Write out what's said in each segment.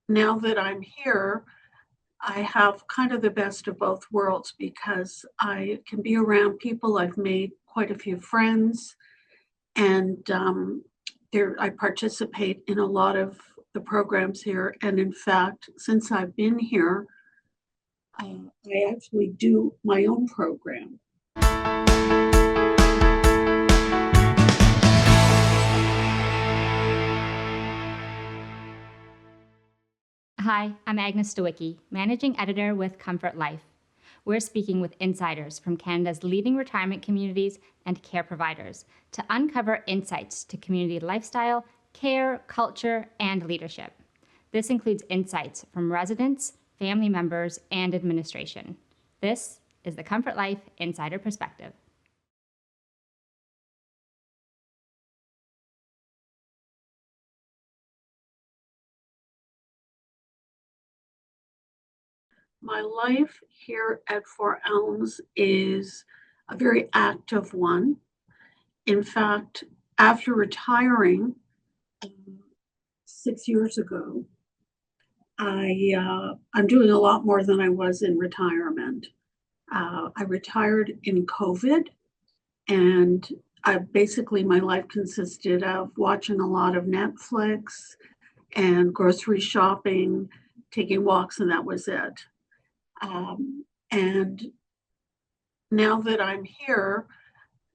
now that I'm here, I have kind of the best of both worlds because I can be around people. I've made quite a few friends, and I participate in a lot of the programs here. And in fact, since I've been here, I actually do my own program. Hi, I'm Agnes Stowicki, Managing Editor with Comfort Life. We're speaking with insiders from Canada's leading retirement communities and care providers to uncover insights to community lifestyle, care, culture, and leadership. This includes insights from residents, family members, and administration. This is the Comfort Life Insider Perspective. My life here at Four Elms is a very active one. In fact, after retiring 6 years ago, I'm doing a lot more than I was in retirement. I retired in COVID, and basically my life consisted of watching a lot of Netflix and grocery shopping, taking walks, and that was it. And now that I'm here,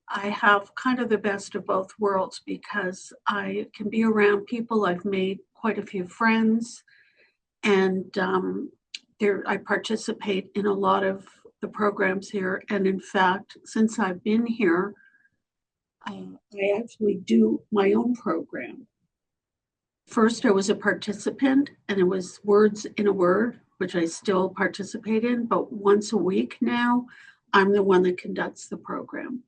I have kind of the best of both worlds because I can be around people. I've made quite a few friends, and I participate in a lot of the programs here. And in fact, since I've been here, I actually do my own program. First, I was a participant, and it was Words in a Word, which I still participate in, but once a week now, I'm the one that conducts the program.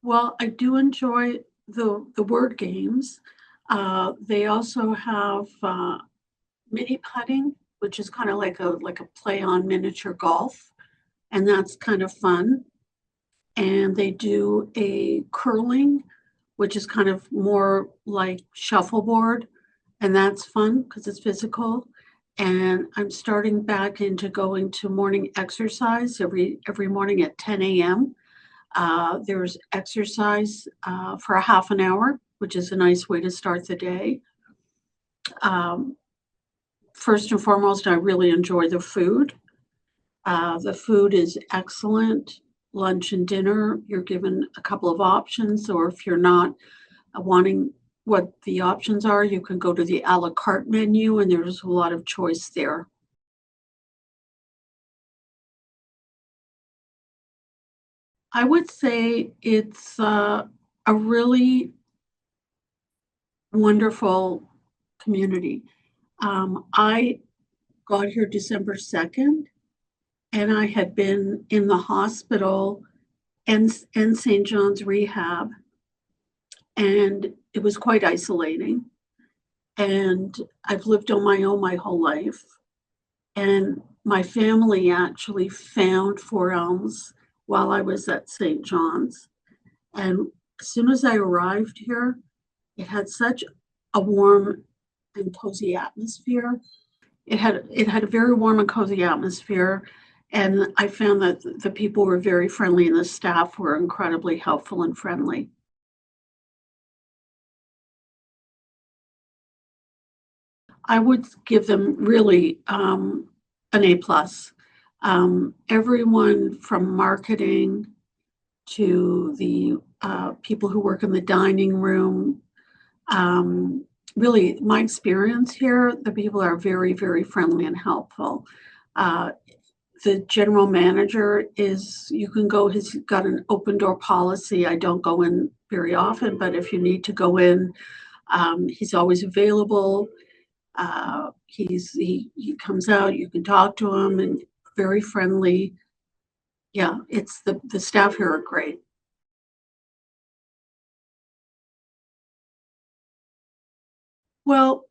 Well, I do enjoy the word games. They also have mini putting, which is kind of like a play on miniature golf, and that's kind of fun. And they do a curling, which is kind of more like shuffleboard, and that's fun because it's physical. And I'm starting back into going to morning exercise every morning at 10 a.m. There's exercise for a half an hour, which is a nice way to start the day. Um, First and foremost, I really enjoy the food. The food is excellent. Lunch and dinner, you're given a couple of options, or if you're not wanting what the options are, you can go to the a la carte menu, and there's a lot of choice there. I would say it's a really wonderful community. I got here December 2nd, and I had been in the hospital and St. John's rehab, and it was quite isolating. And I've lived on my own my whole life. And my family actually found Four Elms while I was at St. John's. And as soon as I arrived here, it had such a warm and cozy atmosphere. It had a very warm and cozy atmosphere, and I found that the people were very friendly and the staff were incredibly helpful and friendly. I would give them really an A plus. Everyone from marketing to the people who work in the dining room. Really, my experience here, the people are very, very friendly and helpful. Uh, the general manager you can go, he's got an open door policy. I don't go in very often, but if you need to go in, he's always available. He comes out, you can talk to him, and very friendly. Yeah, it's the staff here are great. Well,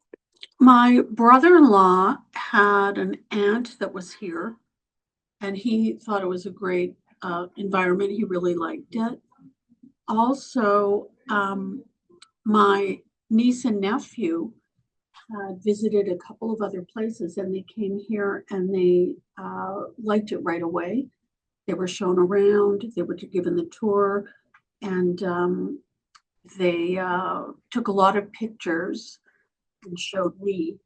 my brother-in-law had an aunt that was here, and he thought it was a great environment. He really liked it. Also, my niece and nephew had visited a couple of other places, and they came here and they liked it right away. They were shown around, they were given the tour, and they took a lot of pictures and showed me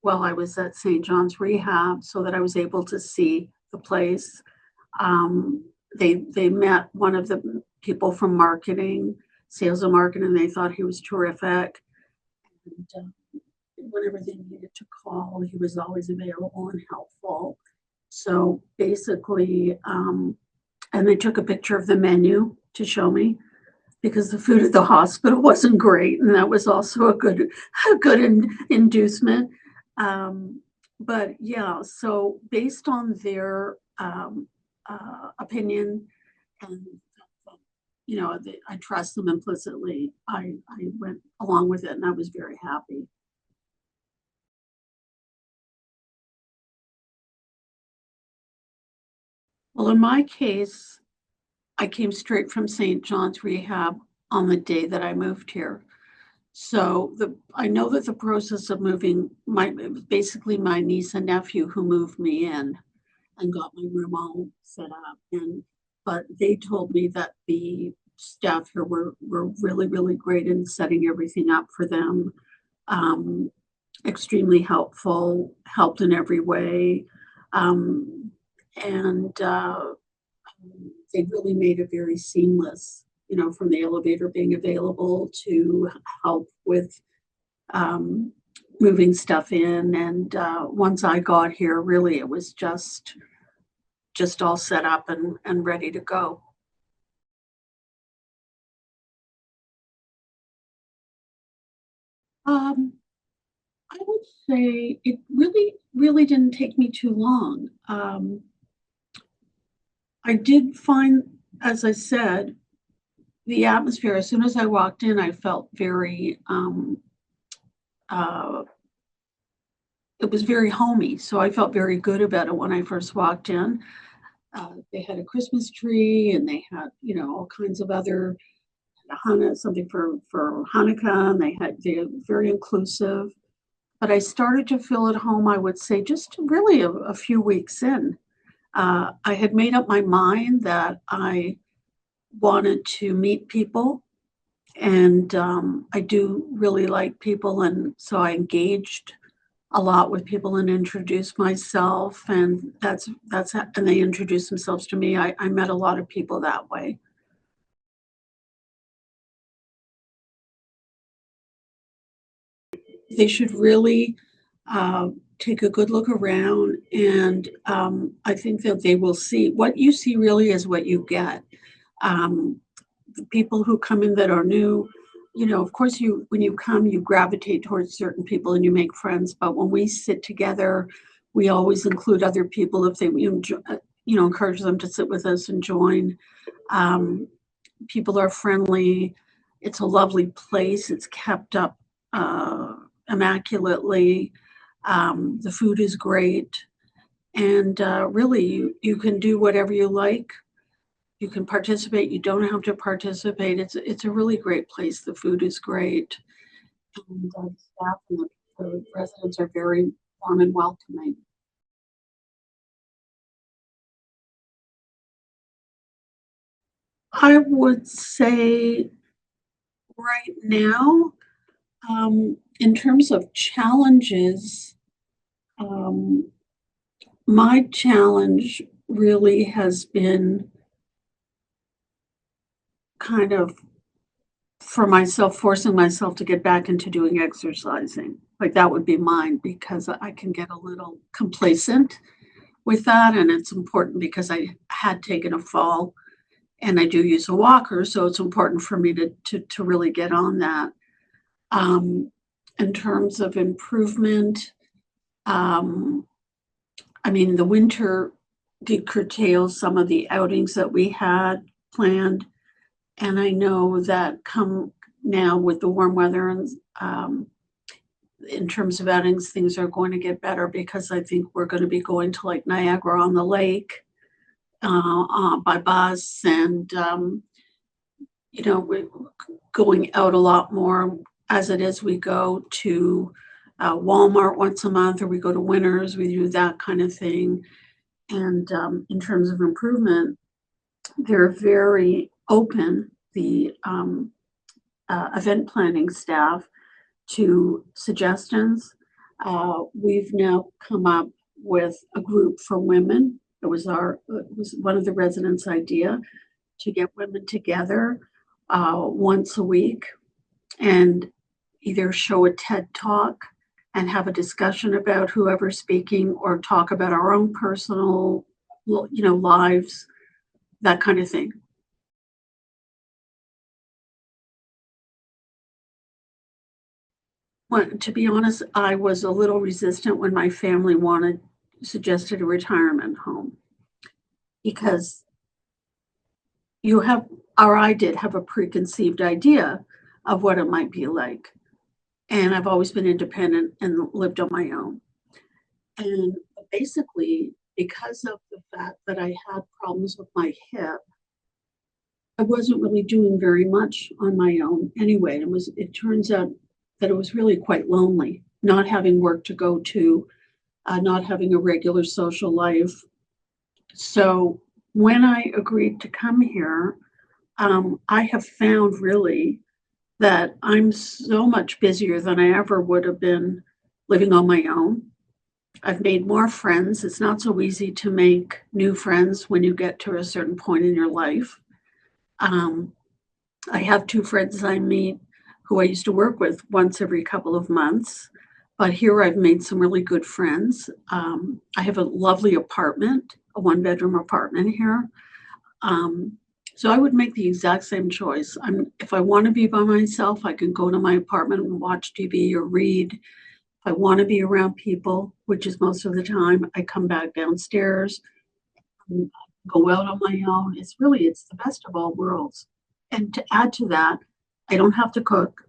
while I was at St. John's Rehab so that I was able to see the place. Um, they met one of the people from marketing, sales and marketing. They thought he was terrific. And whenever they needed to call, he was always available and helpful. So basically, and they took a picture of the menu to show me because the food at the hospital wasn't great, and that was also a good inducement. But yeah, so based on their opinion, and I trust them implicitly. I went along with it, and I was very happy. Well, in my case, I came straight from St. John's Rehab on the day that I moved here. So I know that the process of moving, it was basically my niece and nephew who moved me in and got my room all set up. But they told me that the staff here were really, really great in setting everything up for them. Um, Extremely helpful, helped in every way. Um, and they really made it very seamless, from the elevator being available to help with um, moving stuff in. And once I got here, really, it was just all set up and ready to go. Um, I would say it really, really didn't take me too long. I did find, as I said, the atmosphere, as soon as I walked in, I felt uh, it was very homey. So I felt very good about it when I first walked in. They had a Christmas tree and they had, all kinds of other something for Hanukkah, and they're very inclusive. But I started to feel at home, I would say, just really a few weeks in. I had made up my mind that I wanted to meet people, and I do really like people, and so I engaged a lot with people and introduced myself, and and they introduced themselves to me. I met a lot of people that way. They should really take a good look around, and I think that they will see what you see really is what you get. Um, the people who come in that are new, of course, when you come, you gravitate towards certain people and you make friends. But when we sit together, we always include other people if they, encourage them to sit with us and join. Um, People are friendly. It's a lovely place. It's kept up immaculately. The food is great. And really, you can do whatever you like. You can participate. You don't have to participate. It's a really great place. The food is great. And the staff and the residents are very warm and welcoming. I would say right now, in terms of challenges, um, my challenge really has been kind of for myself, forcing myself to get back into doing exercising. Like that would be mine because I can get a little complacent with that. And it's important because I had taken a fall and I do use a walker. So it's important for me to really get on that. Um, in terms of improvement, um, I mean, the winter did curtail some of the outings that we had planned. And I know that come now with the warm weather and in terms of outings, things are going to get better because I think we're going to be going to like Niagara on the Lake by bus. And we're going out a lot more. As it is, we go to Walmart once a month, or we go to Winners, we do that kind of thing. And in terms of improvement, they're very open, the event planning staff, to suggestions. We've now come up with a group for women. It was one of the residents' idea to get women together once a week and either show a TED talk and have a discussion about whoever's speaking, or talk about our own personal, lives, that kind of thing. Well, to be honest, I was a little resistant when my family suggested a retirement home, because you have, or I did have, a preconceived idea of what it might be like. And I've always been independent and lived on my own. And basically, because of the fact that I had problems with my hip, I wasn't really doing very much on my own anyway. It turns out that it was really quite lonely, not having work to go to, not having a regular social life. So when I agreed to come here, I have found really that I'm so much busier than I ever would have been living on my own. I've made more friends. It's not so easy to make new friends when you get to a certain point in your life. Um, I have two friends I meet who I used to work with once every couple of months, but here I've made some really good friends. I have a lovely apartment, a one-bedroom apartment here. Um, so I would make the exact same choice. If I want to be by myself, I can go to my apartment and watch TV or read. If I want to be around people, which is most of the time, I come back downstairs and go out on my own. It's the best of all worlds. And to add to that, I don't have to cook.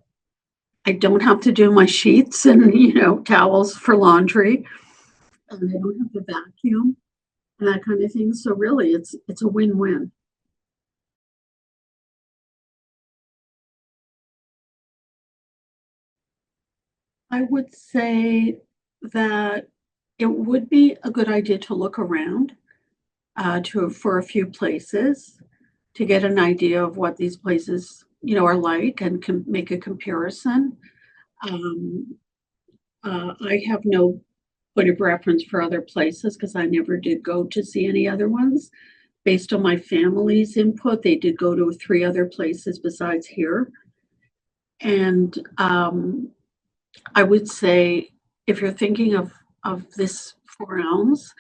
I don't have to do my sheets and, towels for laundry. And I don't have to vacuum and that kind of thing. So really it's a win-win. I would say that it would be a good idea to look around for a few places to get an idea of what these places, are like, and can make a comparison. Um, I have no point of reference for other places because I never did go to see any other ones. Based on my family's input, they did go to three other places besides here. And I would say, if you're thinking of this Four Elms,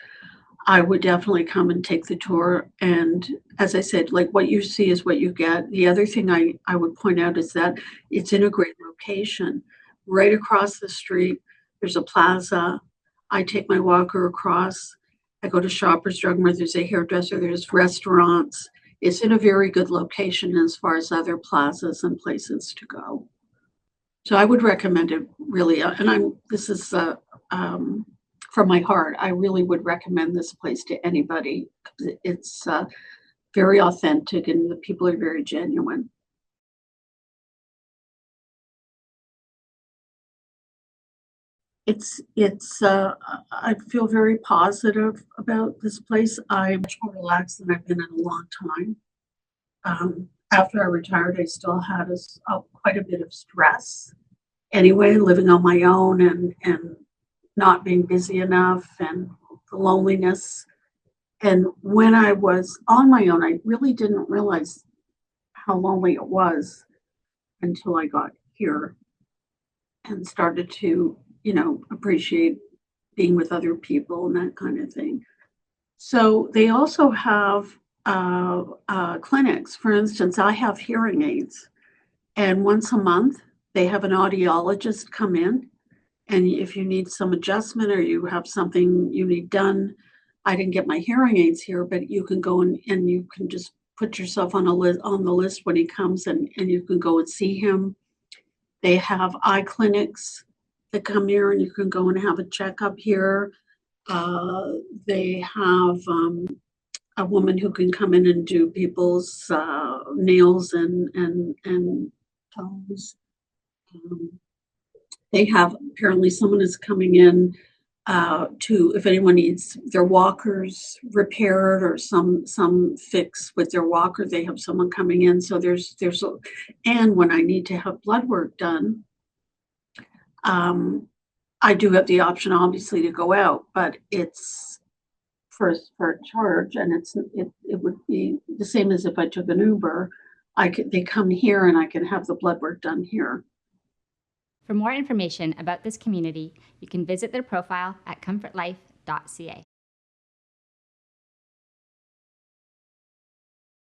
I would definitely come and take the tour. And as I said, like, what you see is what you get. The other thing I would point out is that it's in a great location. Right across the street, there's a plaza. I take my walker across. I go to Shoppers Drug Mart. There's a hairdresser. There's restaurants. It's in a very good location as far as other plazas and places to go. So I would recommend it really. And this is from my heart. I really would recommend this place to anybody. It's very authentic and the people are very genuine. I feel very positive about this place. I'm much more relaxed than I've been in a long time. After I retired, I still had quite a bit of stress anyway, living on my own and not being busy enough, and the loneliness. And when I was on my own, I really didn't realize how lonely it was until I got here and started to, appreciate being with other people and that kind of thing. So they also have clinics. For instance, I have hearing aids, and once a month they have an audiologist come in. And if you need some adjustment or you have something you need done, I didn't get my hearing aids here, but you can go and you can just put yourself on the list when he comes, and you can go and see him. They have eye clinics that come here and you can go and have a checkup here. Uh, they have a woman who can come in and do people's nails and toes. They have, apparently someone is coming in to, if anyone needs their walkers repaired or some fix with their walker, they have someone coming in. So and when I need to have blood work done, I do have the option, obviously, to go out, but it's for a charge, and it would be the same as if I took an Uber. They come here and I can have the blood work done here. For more information about this community, you can visit their profile at comfortlife.ca.